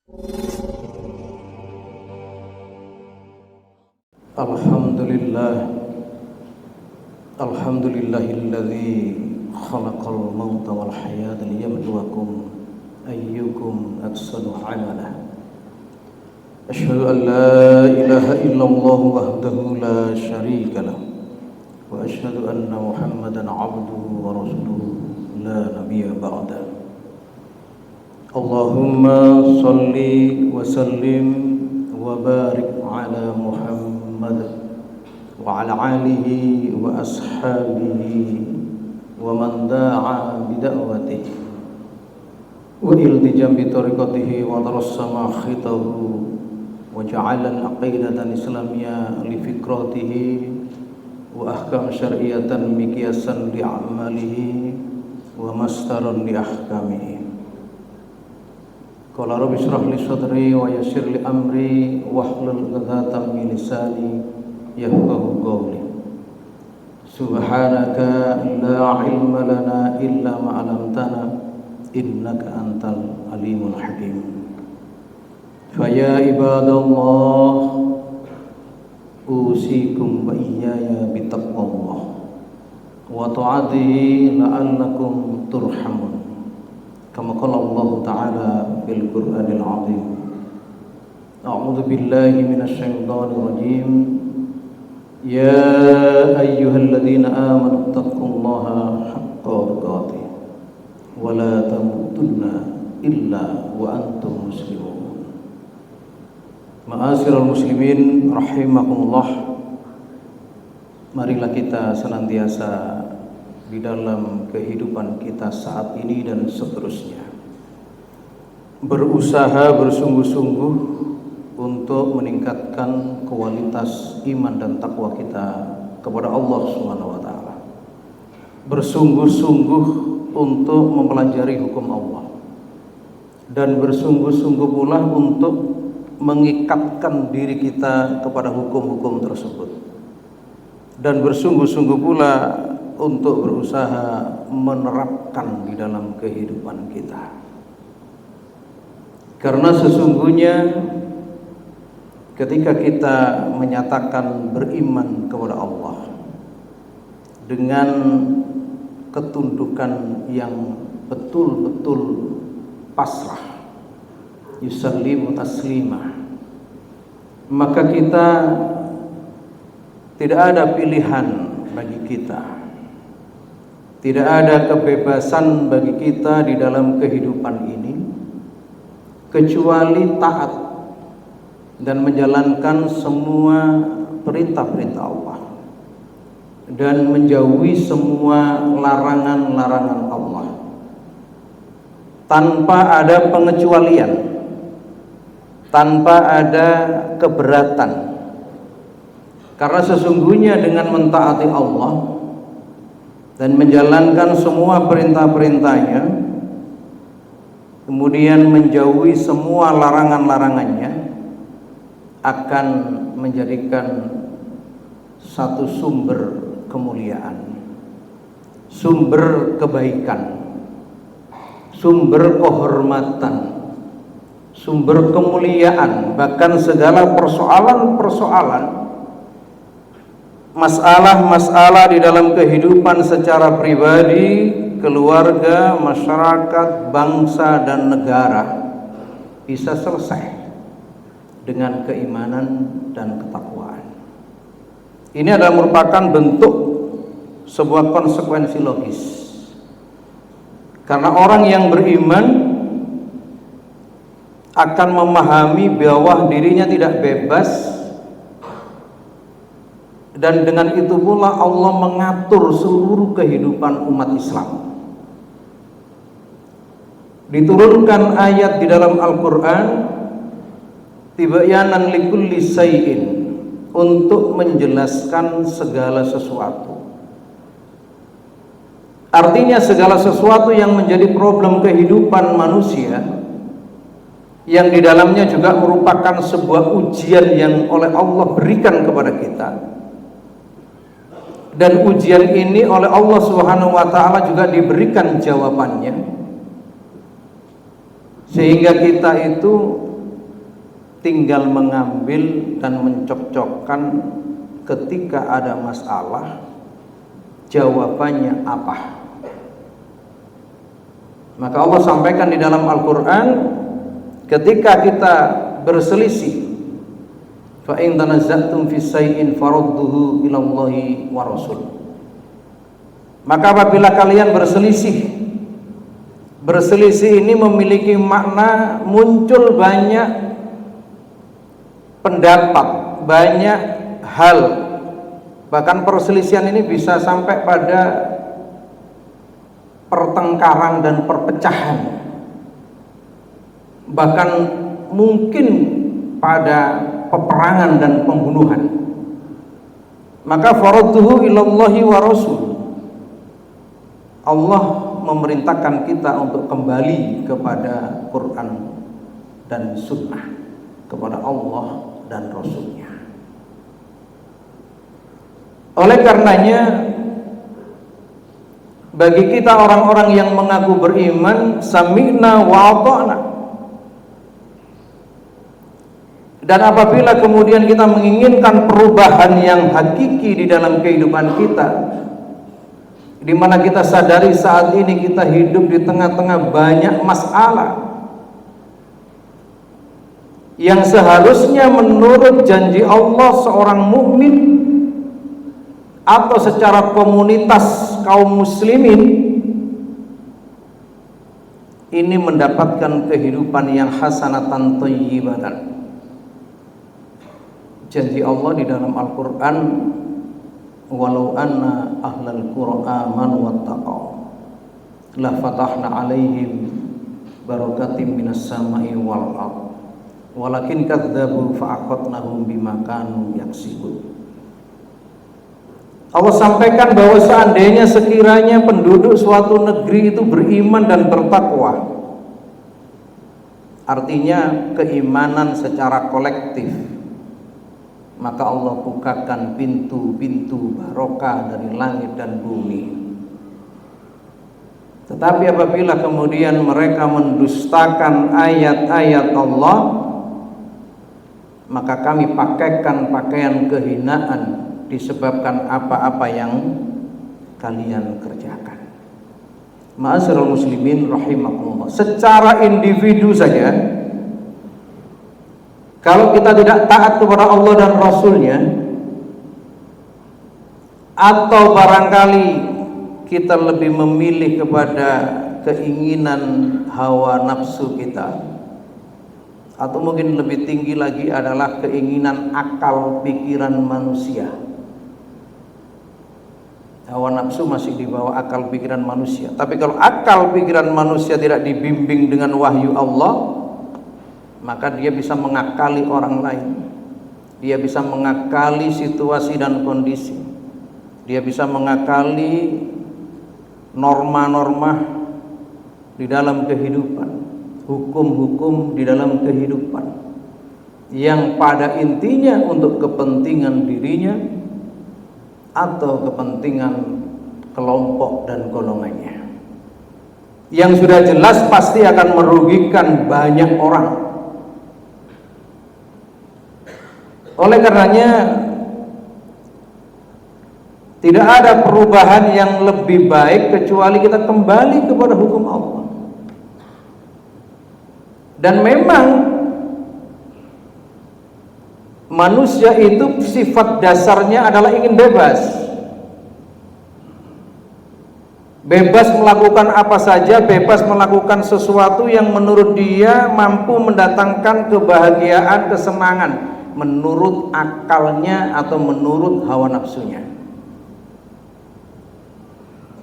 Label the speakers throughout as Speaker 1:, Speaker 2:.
Speaker 1: Alhamdulillahilladzi khalaqal mauta wal hayata liyabluwakum ayyukum ahsanu amala. Asyhadu an la ilaha illallah wahdahu la syarika lah wa asyhadu anna Muhammadan abduhu wa rasuluhu la nabiyya ba'da. Allahumma shalli wa sallim wa barik ala Muhammad wa ala alihi wa ashabihi wa man da'a bida'watihi wa iltijam bi tariqatihi wa tarassama khitahu wa ja'ala al-aqidatan islamiyya li fikratihi wa ahkam syar'iyatan miqyasan li a'malihi wa mastaran li ahkamihi. Qala rabbi shrah li sadri wa yassir li amri wahlul 'uqdatam min lisani yafqahu qawli. Subhanaka la ilma lana illa ma 'allamtana innaka antal alimul hakim. Fa ya ibadallah usikum wa iyaya bittaqwallah wa ta'atihi la'allakum turhamun. Kama qala Allah Ta'ala fil Qur'anil 'azim. A'udzu billahi minasy syaithanir rajim. Ya ayyuhalladzina amanu taqullaha haqqa tuqatih wa la tamutunna illa wa antum muslimun. Ma'asyiral muslimin rahimakumullah. Marilah kita senantiasa di dalam kehidupan kita saat ini dan seterusnya berusaha bersungguh-sungguh untuk meningkatkan kualitas iman dan takwa kita kepada Allah Subhanahu wa taala. Bersungguh-sungguh untuk mempelajari hukum Allah dan bersungguh-sungguh pula untuk mengikatkan diri kita kepada hukum-hukum tersebut, dan bersungguh-sungguh pula untuk berusaha menerapkan di dalam kehidupan kita. Karena sesungguhnya ketika kita menyatakan beriman kepada Allah dengan ketundukan yang betul-betul pasrah, yusallimu taslima, maka kita tidak ada pilihan bagi kita, tidak ada kebebasan bagi kita di dalam kehidupan ini kecuali taat dan menjalankan semua perintah-perintah Allah dan menjauhi semua larangan-larangan Allah tanpa ada pengecualian, tanpa ada keberatan. Karena sesungguhnya dengan mentaati Allah dan menjalankan semua perintah-perintahnya, kemudian menjauhi semua larangan-larangannya, akan menjadikan satu sumber kemuliaan, sumber kebaikan, sumber kehormatan, sumber kemuliaan. Bahkan segala persoalan-persoalan, masalah-masalah di dalam kehidupan secara pribadi, keluarga, masyarakat, bangsa dan negara bisa selesai dengan keimanan dan ketakwaan. Ini adalah merupakan bentuk sebuah konsekuensi logis. Karena orang yang beriman akan memahami bahwa dirinya tidak bebas, dan dengan itu pula Allah mengatur seluruh kehidupan umat Islam. Diturunkan ayat di dalam Al-Quran, tibyanan likulli syai'in, untuk menjelaskan segala sesuatu. Artinya segala sesuatu yang menjadi problem kehidupan manusia, yang di dalamnya juga merupakan sebuah ujian yang oleh Allah berikan kepada kita, dan ujian ini oleh Allah Subhanahu wa taala juga diberikan jawabannya, sehingga kita itu tinggal mengambil dan mencocokkan ketika ada masalah jawabannya apa. Maka Allah sampaikan di dalam Al-Quran, ketika kita berselisih, fa in tanazza'tum fi syai'in farudduhu ila Allahi wa Rasul. Maka apabila kalian berselisih ini memiliki makna muncul banyak pendapat, banyak hal, bahkan perselisihan ini bisa sampai pada pertengkaran dan perpecahan, bahkan mungkin pada peperangan dan pembunuhan. Maka farudduhu ilallahi wa Rasul, Allah memerintahkan kita untuk kembali kepada Quran dan Sunnah, kepada Allah dan Rasulnya. Oleh karenanya, bagi kita orang-orang yang mengaku beriman, sami'na wa ata'na. Dan apabila kemudian kita menginginkan perubahan yang hakiki di dalam kehidupan kita, di mana kita sadari saat ini kita hidup di tengah-tengah banyak masalah yang seharusnya menurut janji Allah seorang mukmin atau secara komunitas kaum muslimin ini mendapatkan kehidupan yang hasanatan thayyibatan. Janji Allah di dalam Al-Quran, walau anna ahlal qura amanu wattaqaw la fatahna alaihim barakatim minas samai wal ardh walakin kadzdzabu fa'aqadnahum bima kanu yaksibun. Allah sampaikan bahwa seandainya sekiranya penduduk suatu negeri itu beriman dan bertakwa, artinya keimanan secara kolektif, maka Allah bukakan pintu-pintu barokah dari langit dan bumi. Tetapi apabila kemudian mereka mendustakan ayat-ayat Allah, maka kami pakaikan pakaian kehinaan disebabkan apa-apa yang kalian kerjakan. Ma'asyiral muslimin rahimakumullah, secara individu saja, kalau kita tidak taat kepada Allah dan Rasulnya, atau barangkali kita lebih memilih kepada keinginan hawa nafsu kita, atau mungkin lebih tinggi lagi adalah keinginan akal pikiran manusia. Hawa nafsu masih di bawah akal pikiran manusia, tapi kalau akal pikiran manusia tidak dibimbing dengan wahyu Allah, maka dia bisa mengakali orang lain, dia bisa mengakali situasi dan kondisi, dia bisa mengakali norma-norma di dalam kehidupan, hukum-hukum di dalam kehidupan, yang pada intinya untuk kepentingan dirinya atau kepentingan kelompok dan golongannya, yang sudah jelas pasti akan merugikan banyak orang. Oleh karenanya, tidak ada perubahan yang lebih baik kecuali kita kembali kepada hukum Allah. Dan memang manusia itu sifat dasarnya adalah ingin bebas. Bebas melakukan apa saja, bebas melakukan sesuatu yang menurut dia mampu mendatangkan kebahagiaan, kesenangan, menurut akalnya atau menurut hawa nafsunya.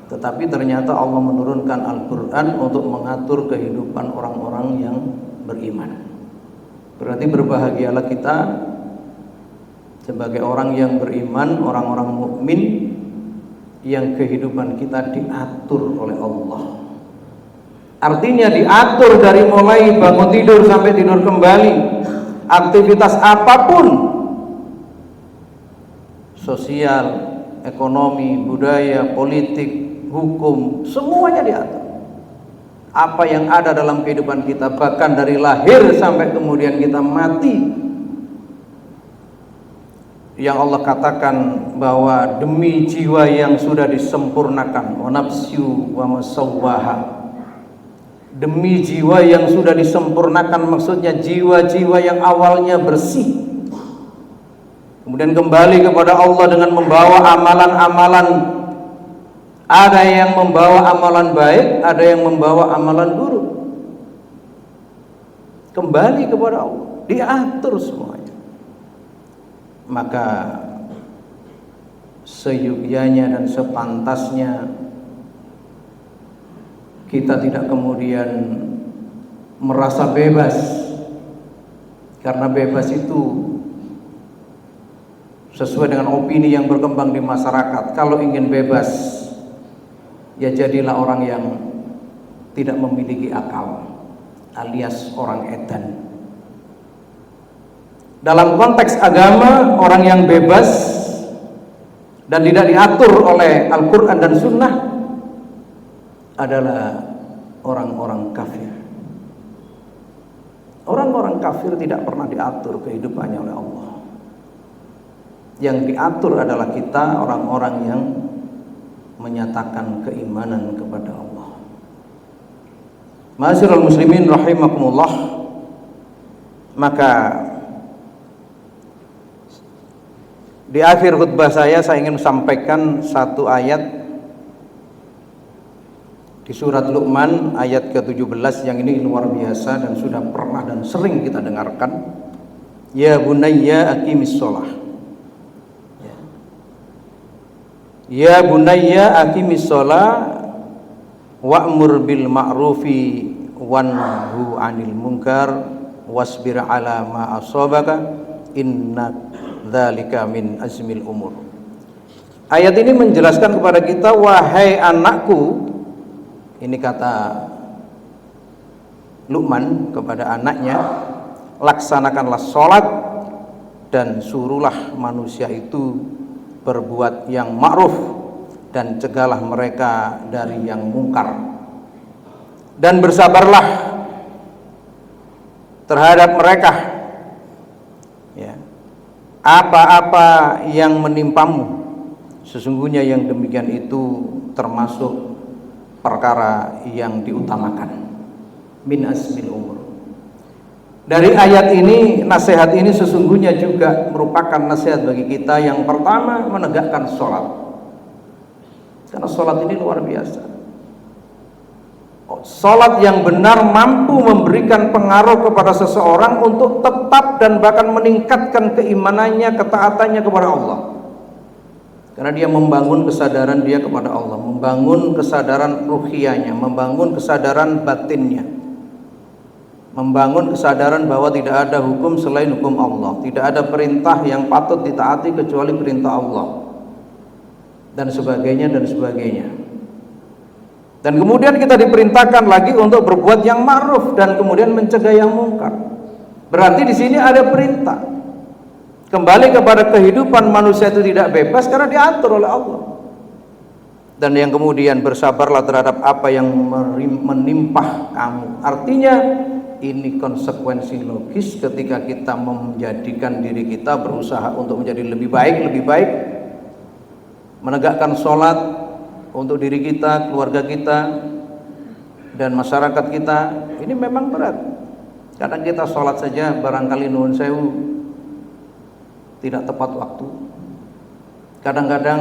Speaker 1: Tetapi ternyata Allah menurunkan Al-Quran untuk mengatur kehidupan orang-orang yang beriman. Berarti berbahagialah kita sebagai orang yang beriman, orang-orang mukmin yang kehidupan kita diatur oleh Allah. Artinya diatur dari mulai bangun tidur sampai tidur kembali, aktivitas apapun, sosial, ekonomi, budaya, politik, hukum, semuanya diatur. apa yang ada dalam kehidupan kita, bahkan dari lahir sampai kemudian kita mati. Yang Allah katakan bahwa demi jiwa yang sudah disempurnakan, wa nafsu wa masawwaha, demi jiwa yang sudah disempurnakan, maksudnya jiwa-jiwa yang awalnya bersih kemudian kembali kepada Allah dengan membawa amalan-amalan. Ada yang membawa amalan baik, ada yang membawa amalan buruk. Kembali kepada Allah, diatur semuanya. Maka seyogyanya dan sepantasnya kita tidak kemudian merasa bebas, karena bebas itu sesuai dengan opini yang berkembang di masyarakat. Kalau ingin bebas, ya jadilah orang yang tidak memiliki akal, alias orang edan. Dalam konteks agama, orang yang bebas dan tidak diatur oleh Al-Quran dan Sunnah adalah orang-orang kafir. Orang-orang kafir tidak pernah diatur kehidupannya oleh Allah. Yang diatur adalah kita, orang-orang yang menyatakan keimanan kepada Allah. Ma'asyiral muslimin rahimakumullah. Maka di akhir khutbah saya ingin sampaikan satu ayat di surat Luqman ayat ke-17 yang ini luar biasa dan sudah pernah dan sering kita dengarkan. Ya bunayya aqimis shalah. Ya bunayya aqimis shalah wa'mur bil ma'rufi wanhu 'anil munkar wasbir 'ala ma asabaka inna dzalika min azmil umur. Ayat ini menjelaskan kepada kita, wahai anakku, ini kata Luqman kepada anaknya, laksanakanlah sholat dan suruhlah manusia itu berbuat yang ma'ruf dan cegahlah mereka dari yang mungkar, dan bersabarlah terhadap mereka, ya, apa-apa yang menimpamu, sesungguhnya yang demikian itu termasuk perkara yang diutamakan, min azmil umur. Dari ayat ini, nasihat ini sesungguhnya juga merupakan nasihat bagi kita. Yang pertama, menegakkan sholat, karena sholat ini luar biasa. Sholat yang benar mampu memberikan pengaruh kepada seseorang untuk tetap dan bahkan meningkatkan keimanannya, ketaatannya kepada Allah. Karena dia membangun kesadaran dia kepada Allah, membangun kesadaran ruhiyahnya, membangun kesadaran batinnya, membangun kesadaran bahwa tidak ada hukum selain hukum Allah, tidak ada perintah yang patut ditaati kecuali perintah Allah, dan sebagainya dan sebagainya. Dan kemudian kita diperintahkan lagi untuk berbuat yang ma'ruf dan kemudian mencegah yang mungkar. Berarti di sini ada perintah. Kembali kepada kehidupan manusia itu tidak bebas karena diatur oleh Allah. Dan yang kemudian bersabarlah terhadap apa yang menimpa kamu. Artinya ini konsekuensi logis ketika kita menjadikan diri kita berusaha untuk menjadi lebih baik, menegakkan sholat untuk diri kita, keluarga kita, dan masyarakat kita. Ini memang berat. Kadang kita sholat saja barangkali nuwun sewu tidak tepat waktu. Kadang-kadang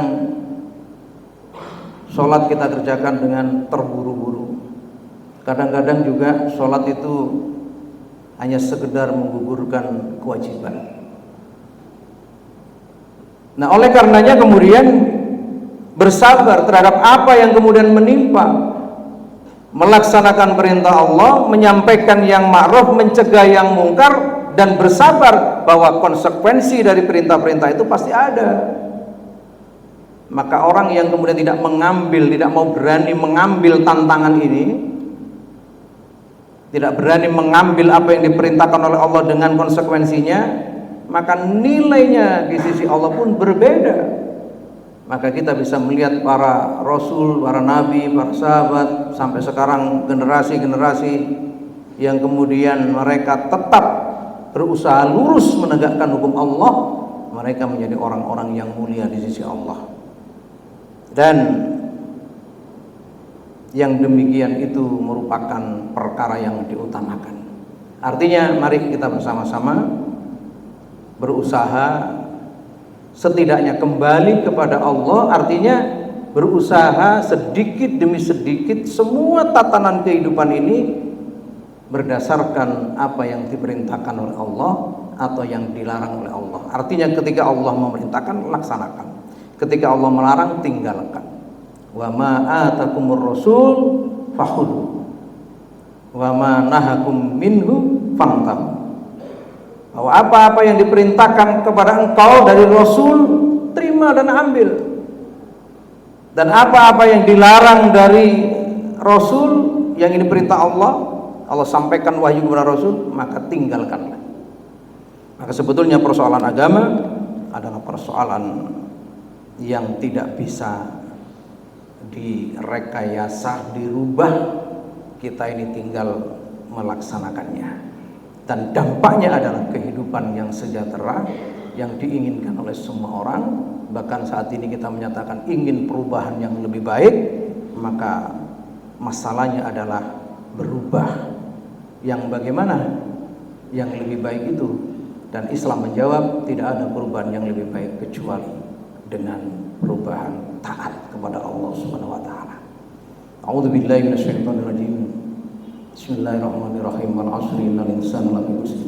Speaker 1: sholat kita kerjakan dengan terburu-buru. Kadang-kadang juga sholat itu hanya sekedar menggugurkan kewajiban. Nah, oleh karenanya kemudian bersabar terhadap apa yang kemudian menimpa, melaksanakan perintah Allah, menyampaikan yang ma'ruf, mencegah yang mungkar, dan bersabar bahwa konsekuensi dari perintah-perintah itu pasti ada. Maka orang yang kemudian tidak mau berani mengambil tantangan ini, tidak berani mengambil apa yang diperintahkan oleh Allah dengan konsekuensinya, maka nilainya di sisi Allah pun berbeda. Maka kita bisa melihat para rasul, para nabi, para sahabat sampai sekarang generasi-generasi yang kemudian mereka tetap berusaha lurus menegakkan hukum Allah, mereka menjadi orang-orang yang mulia di sisi Allah. Dan yang demikian itu merupakan perkara yang diutamakan. Artinya mari kita bersama-sama berusaha setidaknya kembali kepada Allah, artinya berusaha sedikit demi sedikit semua tatanan kehidupan ini berdasarkan apa yang diperintahkan oleh Allah atau yang dilarang oleh Allah. Artinya ketika Allah memerintahkan, laksanakan. Ketika Allah melarang, tinggalkan. Wa ma atakumur rasul fakhudhu wa ma nahakum minhu fantahu. Bahwa apa-apa yang diperintahkan kepada engkau dari Rasul, terima dan ambil. Dan apa-apa yang dilarang dari Rasul, yang ini perintah Allah, Allah sampaikan wahyu kepada Rasul, maka tinggalkanlah. Maka sebetulnya persoalan agama adalah persoalan yang tidak bisa direkayasa, dirubah. Kita ini tinggal melaksanakannya. Dan dampaknya adalah kehidupan yang sejahtera yang diinginkan oleh semua orang. Bahkan saat ini kita menyatakan ingin perubahan yang lebih baik, maka masalahnya adalah berubah. Yang bagaimana yang lebih baik itu? Dan Islam menjawab tidak ada perubahan yang lebih baik kecuali dengan perubahan taat kepada Allah Subhanahu wa taala. A'udzubillahi minasyaitonir rajim. Bismillahirrahmanirrahim. Wal 'ashri innal insana lafi khusr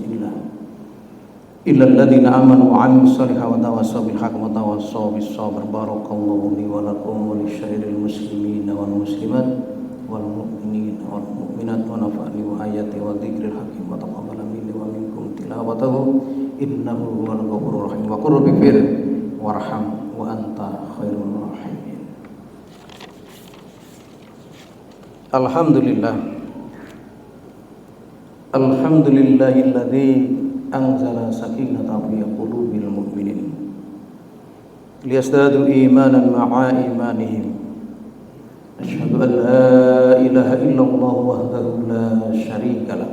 Speaker 1: illal ladzina amanu wa 'amilus solihati wa tawassaw bil haqqi wa tawassaw bis sabr. Barakallahu li wa lakum wa lisyairil muslimina wal muslimat wal mu'minina wal mu'minat wa nafa'ani wa ayati wa dzikril hakim wa taqabbala minni wa minkum tilawatahu innahu huwal ghafurur rahim. Wa qur bighfir warham wa anta khairur rahimin. Alhamdulillah. Alhamdulillahilladzi anzala sakinata fi qulubil mu'minin liyazdadu imanan ma'a imanihim. Asyhadu an la ilaha illallah wahdahu la syarika lah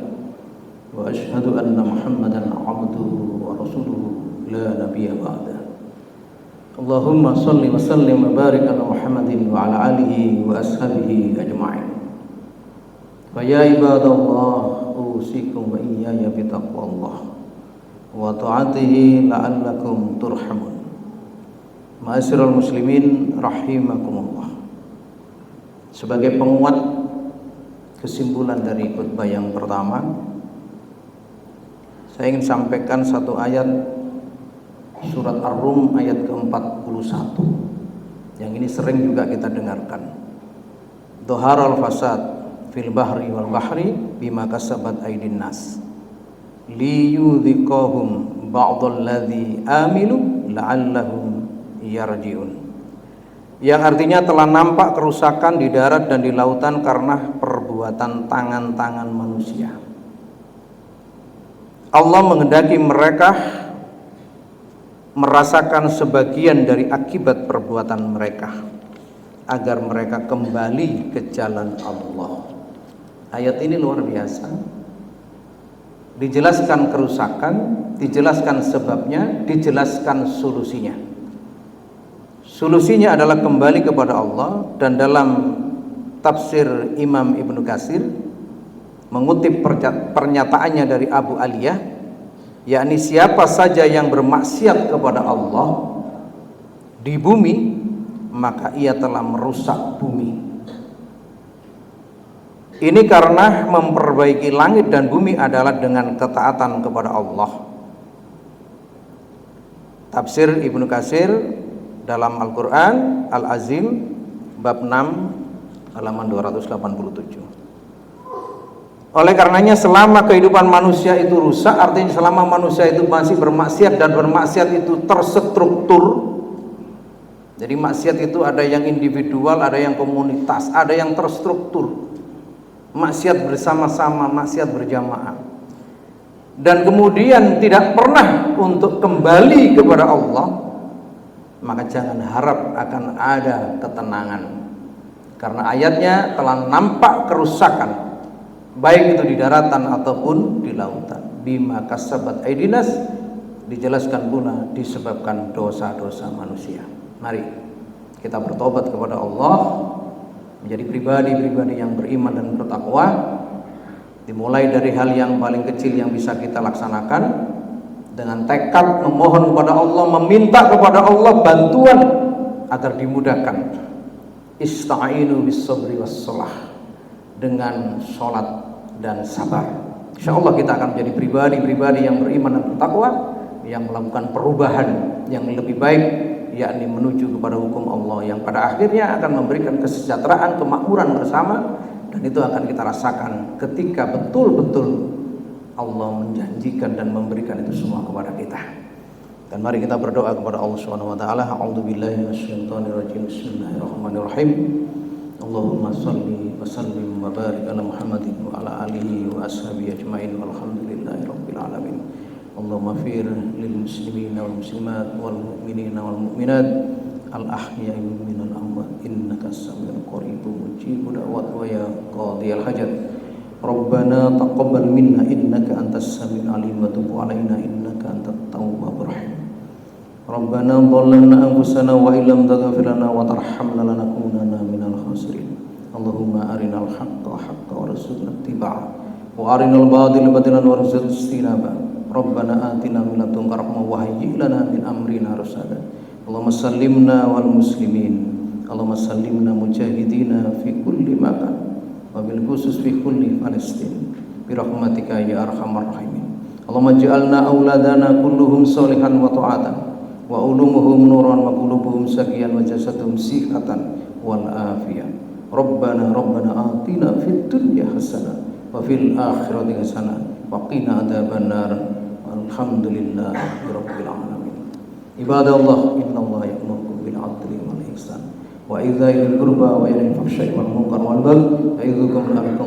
Speaker 1: wa asyhadu anna Muhammadan 'abduhu wa rasuluhu la nabiyya ba'da. Allahumma shalli wa sallim wa barik ala Muhammadin wa ala alihi wa ashabihi ajma'in. Fa ya ibadallah usikum wa iyaya bitaqwallah wa ta'atihi la'allakum turhamun. Ma'asyiral muslimin rahimakumullah. Sebagai penguat kesimpulan dari khutbah yang pertama, saya ingin sampaikan satu ayat surat Ar-Rum ayat ke-41 yang ini sering juga kita dengarkan. Dhaharal fasad fil bahri wal bahri bima kasabat aydin nas liyudhiqahum ba'dal ladzi amilu la'allahum yarji'un. Yang artinya telah nampak kerusakan di darat dan di lautan karena perbuatan tangan-tangan manusia. Allah menghendaki mereka merasakan sebagian dari akibat perbuatan mereka agar mereka kembali ke jalan Allah. Ayat ini luar biasa. Dijelaskan kerusakan, dijelaskan sebabnya, dijelaskan solusinya. Solusinya adalah kembali kepada Allah. Dan dalam tafsir Imam Ibnu Katsir mengutip pernyataannya dari Abu Aliyah, yakni siapa saja yang bermaksiat kepada Allah di bumi, maka ia telah merusak bumi. Ini karena memperbaiki langit dan bumi adalah dengan ketaatan kepada Allah. Tafsir Ibnu Katsir dalam Al-Quran Al-Azim bab 6 halaman 287. Oleh karenanya selama kehidupan manusia itu rusak, artinya selama manusia itu masih bermaksiat dan bermaksiat itu terstruktur. Jadi maksiat itu ada yang individual, ada yang komunitas, ada yang terstruktur. Maksiat bersama-sama, maksiat berjamaah. Dan kemudian tidak pernah untuk kembali kepada Allah, maka jangan harap akan ada ketenangan, karena ayatnya telah nampak kerusakan baik itu di daratan ataupun di lautan. Bima kasabat aidinas, dijelaskan pula disebabkan dosa-dosa manusia. Mari kita bertobat kepada Allah, menjadi pribadi-pribadi yang beriman dan bertakwa, dimulai dari hal yang paling kecil yang bisa kita laksanakan dengan tekad memohon kepada Allah, meminta kepada Allah bantuan agar dimudahkan. Ista'inu bis sabri was shalah, dengan sholat dan sabar. Insyaallah kita akan menjadi pribadi-pribadi yang beriman dan bertakwa, yang melakukan perubahan yang lebih baik, yakni menuju kepada hukum Allah yang pada akhirnya akan memberikan kesejahteraan, kemakmuran bersama. Dan itu akan kita rasakan ketika betul-betul Allah menjanjikan dan memberikan itu semua kepada kita. Dan mari kita berdoa kepada Allah Subhanahu wa taala. A'udzubillahi minasyaitonirrajim. Bismillahirrahmanirrahim. Allahumma shalli wa sallim wa barik ala Muhammadin wa ala alihi wa ashabihi ajmain walhamdulillahi rabbil alamin. Allahumma fir lil muslimina wal muslimat wal mu'minina wal mu'minat al ahya'i minal amwat innaka as-sami'ul qaribun mujibud da'wat wa ya qadiyal hajat. Rabbana taqabbal minna innaka antas samiul alim wa tub alaina innaka antat tawwabur rahim. Rabbana dhallamna anfusana wa illam taghfir lana wa tarhamna lanakunanna minal khasirin. Allahumma arinal haqqa haqqan warzuqna ittiba'ah wa arinal batila batilan warzuqna ijtinabah. Rabbana atina min ladunka rahmah wa hayyi' lana min amrina rasada. Allahumma sallimna wal muslimin, Allahumma sallimna mujahidina fi kulli makan wa bil khusus fi kulli Palestin bi rahmatika ya arhamar rahimin. Allahumma ij'alna auladana kulluhum sholihan wa ta'atan wa ulumuhum nuran wa qulubuhum sakiyan wa jasaduhum sihatan wal afiyah. Rabbana atina fid dunya hasanah wa fil akhirati hasanah wa qina adzabannar. Alhamdulillahi rabbil alamin. Ibadallah, innallaha ya'muru bil 'adli wal ihsan wa idza'i dzil qurba wa yanha 'anil fahsya'i wal munkar wal baghi ya'idzukum la'allakum